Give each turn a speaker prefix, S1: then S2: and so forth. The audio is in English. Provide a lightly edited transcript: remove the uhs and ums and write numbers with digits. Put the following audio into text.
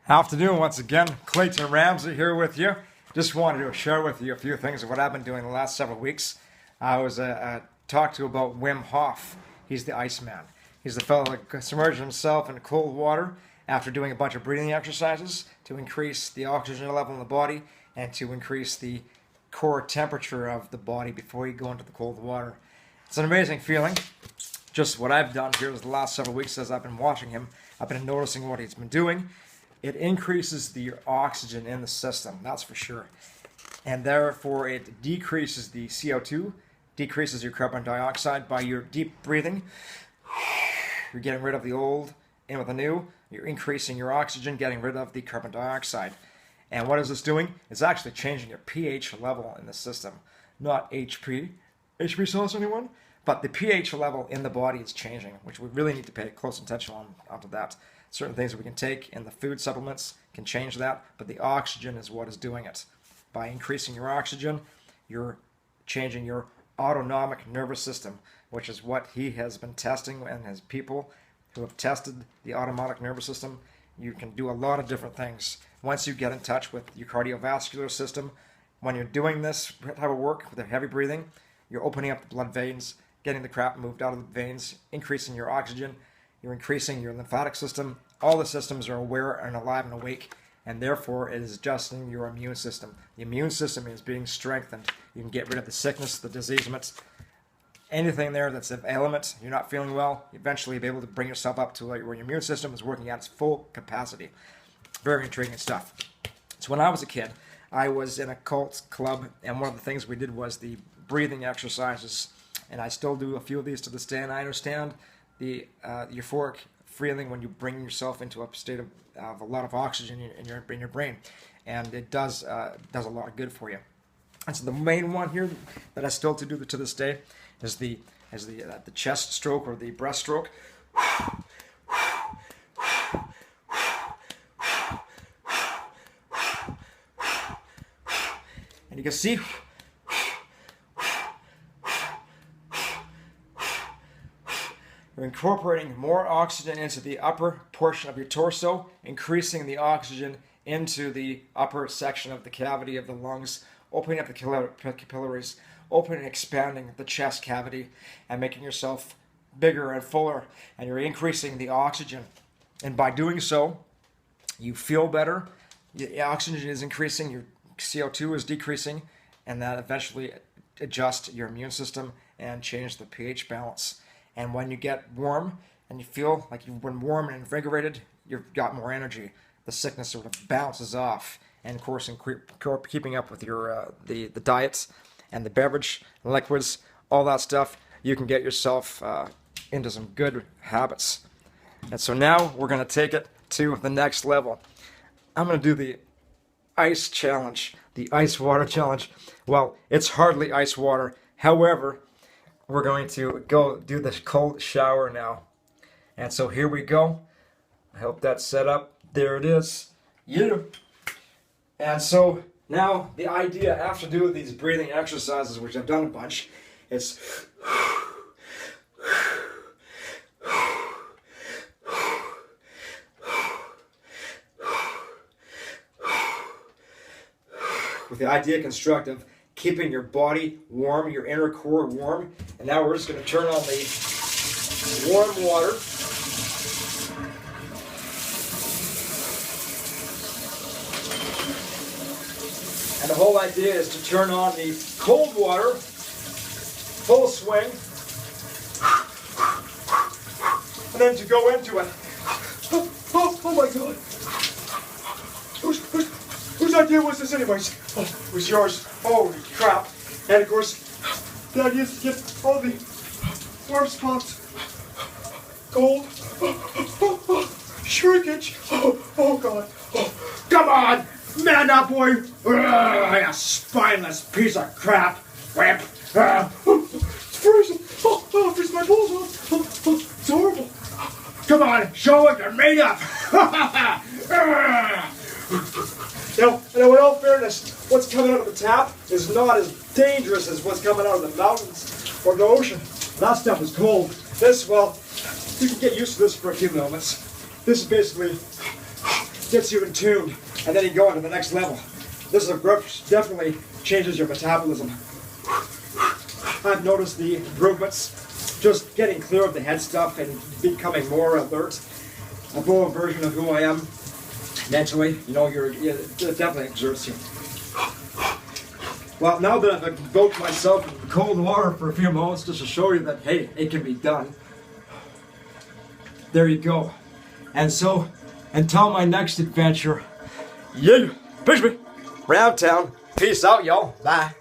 S1: Afternoon once again. Clayton Ramsey here with you. Just wanted to share with you a few things of what I've been doing the last several weeks. I was talked to about Wim Hof. He's the Iceman. He's the fellow that submerged himself in cold water after doing a bunch of breathing exercises to increase the oxygen level in the body and to increase the core temperature of the body before you go into the cold water. It's an amazing feeling. Just what I've done here the last several weeks as I've been watching him, I've been noticing what he's been doing. It increases the oxygen in the system, that's for sure. And therefore it decreases the CO2, decreases your carbon dioxide by your deep breathing. You're getting rid of the old, in with the new. You're increasing your oxygen, getting rid of the carbon dioxide. And what is this doing? It's actually changing your pH level in the system. Not HP. HP sauce, anyone? But the pH level in the body is changing, which we really need to pay close attention onto that. Certain things that we can take in the food supplements can change that, but the oxygen is what is doing it. By increasing your oxygen, you're changing your autonomic nervous system, which is what he has been testing, and his people who have tested the autonomic nervous system. You can do a lot of different things. Once you get in touch with your cardiovascular system, when you're doing this type of work with the heavy breathing, you're opening up the blood veins, getting the crap moved out of the veins, increasing your oxygen, you're increasing your lymphatic system. All the systems are aware and alive and awake, and therefore it is adjusting your immune system. The immune system is being strengthened. You can get rid of the sickness, the diseasements, anything there that's an ailment, you're not feeling well, eventually be able to bring yourself up to where your immune system is working at its full capacity. Very intriguing stuff. So when I was a kid, I was in a cult club, and one of the things we did was the breathing exercises, and I still do a few of these to this day, and I understand the euphoric feeling when you bring yourself into a state of a lot of oxygen in your brain, and it does a lot of good for you. And so the main one here that I still do to this day is the chest stroke or the breaststroke. And you can see you're incorporating more oxygen into the upper portion of your torso, increasing the oxygen into the upper section of the cavity of the lungs, opening up the capillaries, opening and expanding the chest cavity, and making yourself bigger and fuller, and you're increasing the oxygen. And by doing so, you feel better, the oxygen is increasing, your CO2 is decreasing, and that eventually adjusts your immune system and change the pH balance. And when you get warm and you feel like you've been warm and invigorated, you've got more energy. The sickness sort of bounces off. And of course, in keeping up with your the diets and the beverage, liquids, all that stuff, you can get yourself into some good habits. And so now we're going to take it to the next level. I'm going to do the ice challenge, the ice water challenge. Well, it's hardly ice water. However, we're going to go do this cold shower now. And so here we go. I hope that's set up. There it is. Yeah. And so now the idea after doing these breathing exercises, which I've done a bunch, is with the idea constructive, keeping your body warm, your inner core warm. And now we're just going to turn on the warm water. And the whole idea is to turn on the cold water, full swing, and then to go into it. Oh my God. Whose idea was this anyways? Oh, it was yours. Holy crap. And of course, the idea is to get all the warm spots cold. Shrinkage. Oh God. Oh, come on. Man up, boy. You spineless piece of crap. Whip. It's freezing. Oh, freeze my balls off. It's horrible. Come on, show what you're made of. Now, in all fairness, what's coming out of the tap is not as dangerous as what's coming out of the mountains or the ocean. That stuff is cold. This, well, you can get used to this for a few moments. This is basically gets you in tune, and then you go on to the next level. This approach definitely changes your metabolism. I've noticed the improvements, just getting clear of the head stuff and becoming more alert. A full version of who I am mentally, you know, it definitely exerts you. Well, now that I've invoked myself in cold water for a few moments just to show you that, hey, it can be done. There you go. And so, until my next adventure, yeah, push me. Ramtown. Peace out, y'all. Bye.